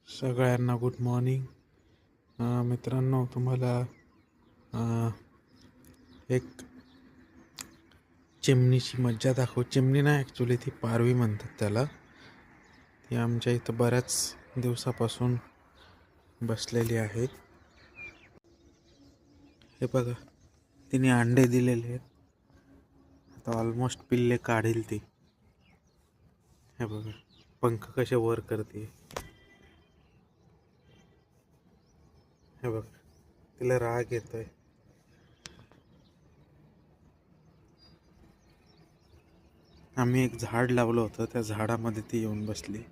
सगळ्यांना good morning. मित्रांनो, तुम्हाला एक चिमणीची मज्जा दाखव. चिमणी नाही, ॲक्च्युली ती पारवी म्हणतात त्याला. ती आमच्या इथं बऱ्याच दिवसापासून बसलेली आहे. हे बघा, तिने अंडे दिलेले आहेत. आता ऑलमोस्ट पिल्ले काढील ती. हे बघा, पंख कसे वर करते. हे बघ, तिला राग येतोय. आम्ही एक झाड लावलं होतं, त्या झाडामध्ये ती येऊन बसली.